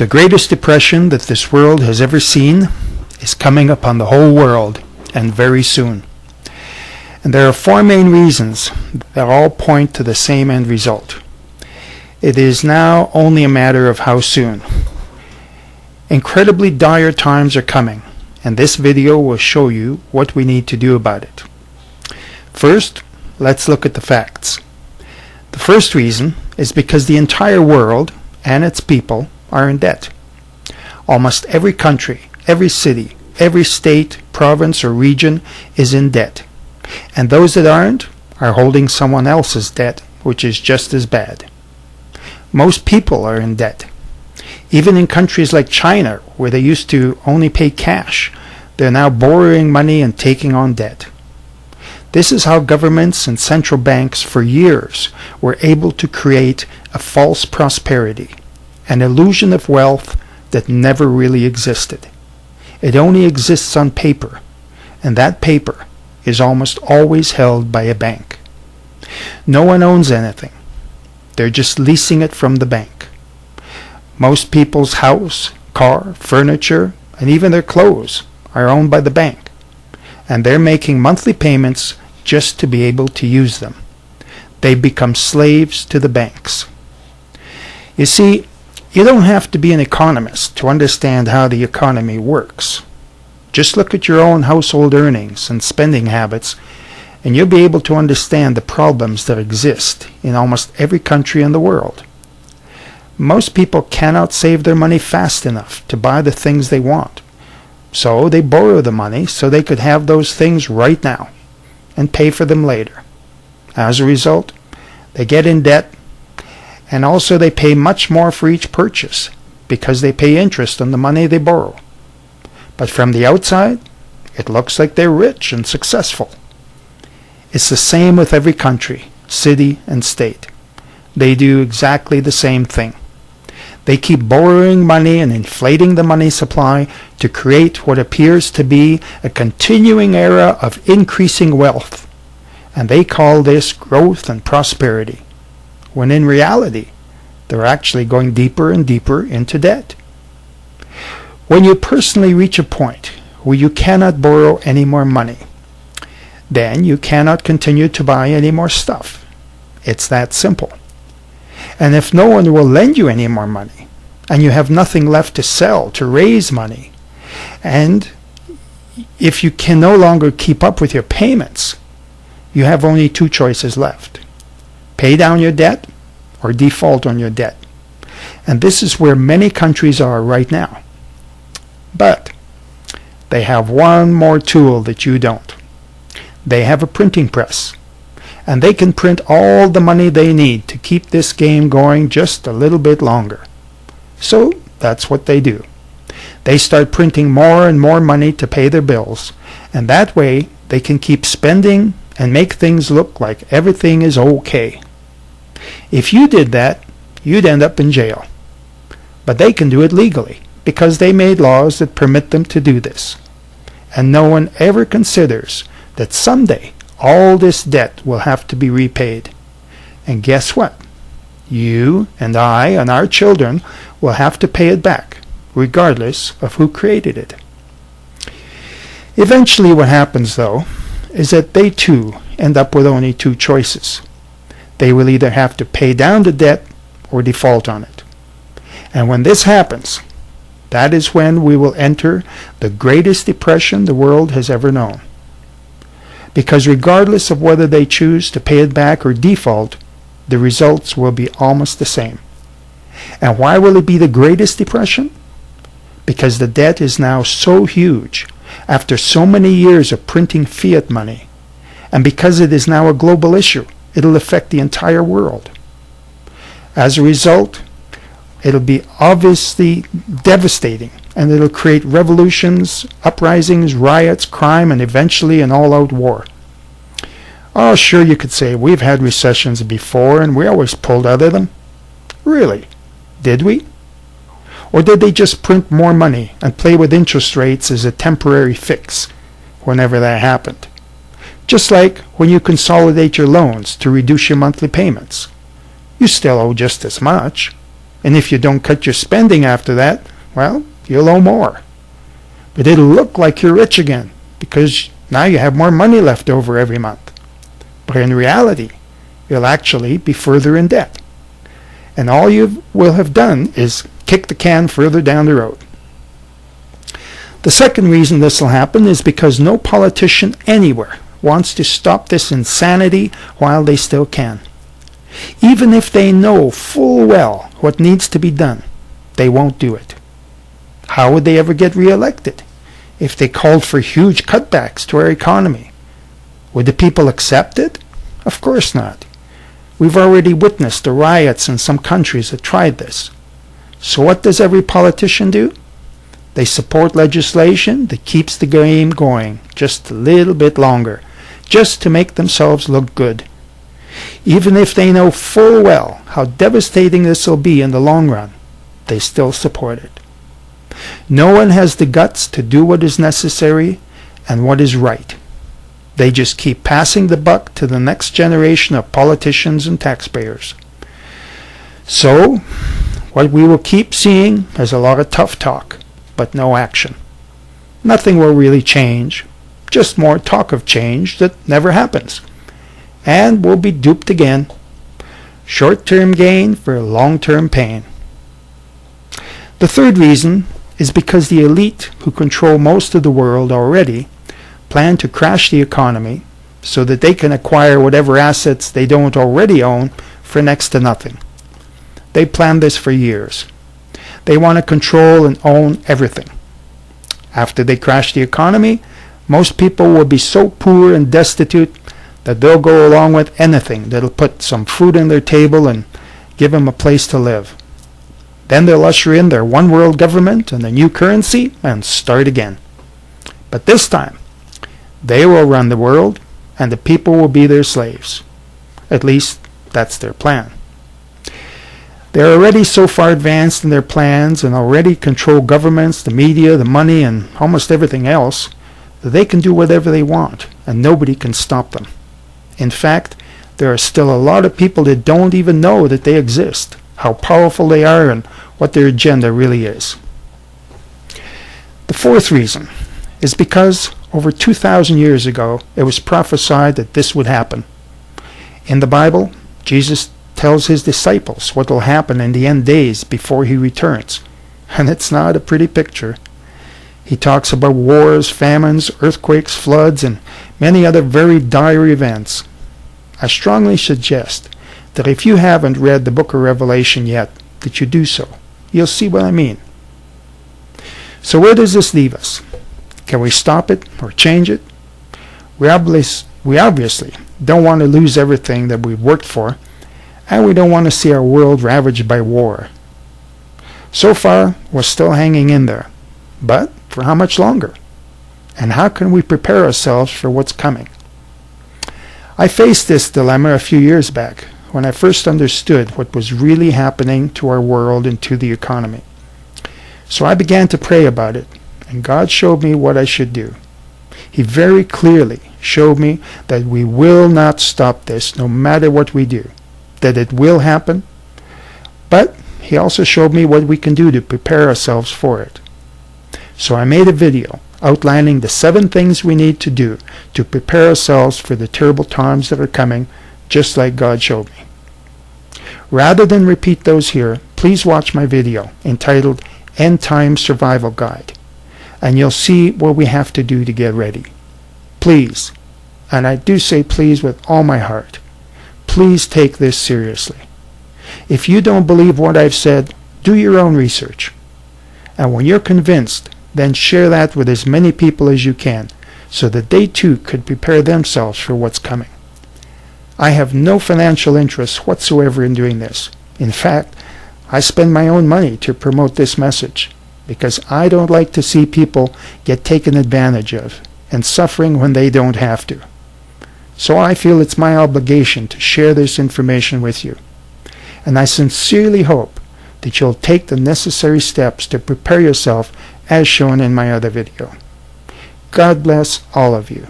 The greatest depression that this world has ever seen is coming upon the whole world, and very soon. And there are four main reasons that all point to the same end result. It is now only a matter of how soon. Incredibly dire times are coming, and this video will show you what we need to do about it. First, let's look at the facts. The first reason is because the entire world and its people are in debt. Almost every country, every city, every state, province, or region is in debt. And those that aren't are holding someone else's debt, which is just as bad. Most people are in debt. Even in countries like China, where they used to only pay cash, they're now borrowing money and taking on debt. This is how governments and central banks for years were able to create a false prosperity, an illusion of wealth that never really existed. It only exists on paper, and that paper is almost always held by a bank. No one owns anything. They're just leasing it from the bank. Most people's house, car, furniture, and even their clothes are owned by the bank, and they're making monthly payments just to be able to use them. They become slaves to the banks. You see, you don't have to be an economist to understand how the economy works. Just look at your own household earnings and spending habits, and you'll be able to understand the problems that exist in almost every country in the world. Most people cannot save their money fast enough to buy the things they want. So they borrow the money so they could have those things right now and pay for them later. As a result, they get in debt, and also they pay much more for each purchase because they pay interest on the money they borrow. But from the outside, it looks like they're rich and successful. It's the same with every country, city, and state. They do exactly the same thing. They keep borrowing money and inflating the money supply to create what appears to be a continuing era of increasing wealth. And they call this growth and prosperity, when in reality, they're actually going deeper and deeper into debt. When you personally reach a point where you cannot borrow any more money, then you cannot continue to buy any more stuff. It's that simple. And if no one will lend you any more money, and you have nothing left to sell to raise money, and if you can no longer keep up with your payments, you have only two choices left. Pay down your debt or default on your debt. And this is where many countries are right now. But they have one more tool that you don't. They have a printing press, and they can print all the money they need to keep this game going just a little bit longer. So that's what they do. They start printing more and more money to pay their bills, and that way they can keep spending and make things look like everything is okay. If you did that, you'd end up in jail. But they can do it legally, because they made laws that permit them to do this. And no one ever considers that someday all this debt will have to be repaid. And guess what? You and I and our children will have to pay it back, regardless of who created it. Eventually what happens, though, is that they too end up with only two choices. They will either have to pay down the debt or default on it. And when this happens, that is when we will enter the greatest depression the world has ever known. Because regardless of whether they choose to pay it back or default, the results will be almost the same. And why will it be the greatest depression? Because the debt is now so huge after so many years of printing fiat money, and because it is now a global issue, it'll affect the entire world. As a result, it'll be obviously devastating, and it'll create revolutions, uprisings, riots, crime, and eventually an all-out war. Oh, sure, you could say we've had recessions before and we always pulled out of them. Really? Did we? Or did they just print more money and play with interest rates as a temporary fix whenever that happened? Just like when you consolidate your loans to reduce your monthly payments. You still owe just as much. And if you don't cut your spending after that, well, you'll owe more. But it'll look like you're rich again because now you have more money left over every month. But in reality, you'll actually be further in debt. And all you will have done is kick the can further down the road. The second reason this will happen is because no politician anywhere wants to stop this insanity while they still can. Even if they know full well what needs to be done, they won't do it. How would they ever get re-elected if they called for huge cutbacks to our economy? Would the people accept it? Of course not. We've already witnessed the riots in some countries that tried this. So what does every politician do? They support legislation that keeps the game going just a little bit longer, just to make themselves look good. Even if they know full well how devastating this will be in the long run, they still support it. No one has the guts to do what is necessary and what is right. They just keep passing the buck to the next generation of politicians and taxpayers. So, what we will keep seeing is a lot of tough talk, but no action. Nothing will really change, just more talk of change that never happens. And we'll be duped again. Short-term gain for long-term pain. The third reason is because the elite who control most of the world already plan to crash the economy so that they can acquire whatever assets they don't already own for next to nothing. They planned this for years. They want to control and own everything. After they crash the economy, most people will be so poor and destitute that they'll go along with anything that'll put some food on their table and give them a place to live. Then they'll usher in their one world government and a new currency and start again. But this time, they will run the world and the people will be their slaves. At least, that's their plan. They're already so far advanced in their plans and already control governments, the media, the money, and almost everything else that they can do whatever they want and nobody can stop them. In fact, there are still a lot of people that don't even know that they exist, how powerful they are, and what their agenda really is. The fourth reason is because over 2,000 years ago, it was prophesied that this would happen. In the Bible, Jesus tells his disciples what will happen in the end days before he returns. And it's not a pretty picture. He talks about wars, famines, earthquakes, floods, and many other very dire events. I strongly suggest that if you haven't read the book of Revelation yet, that you do so. You'll see what I mean. So where does this leave us? Can we stop it or change it? We obviously don't want to lose everything that we've worked for, and we don't want to see our world ravaged by war. So far, we're still hanging in there. But for how much longer? And how can we prepare ourselves for what's coming? I faced this dilemma a few years back when I first understood what was really happening to our world and to the economy. So I began to pray about it, and God showed me what I should do. He very clearly showed me that we will not stop this no matter what we do, that it will happen, but he also showed me what we can do to prepare ourselves for it. So I made a video outlining the 7 things we need to do to prepare ourselves for the terrible times that are coming, just like God showed me. Rather than repeat those here, please watch my video entitled End Time Survival Guide, and you'll see what we have to do to get ready. Please, and I do say please with all my heart, please take this seriously. If you don't believe what I've said, do your own research. And when you're convinced, then share that with as many people as you can, so that they too could prepare themselves for what's coming. I have no financial interest whatsoever in doing this. In fact, I spend my own money to promote this message, because I don't like to see people get taken advantage of and suffering when they don't have to. So I feel it's my obligation to share this information with you. And I sincerely hope that you'll take the necessary steps to prepare yourself as shown in my other video. God bless all of you.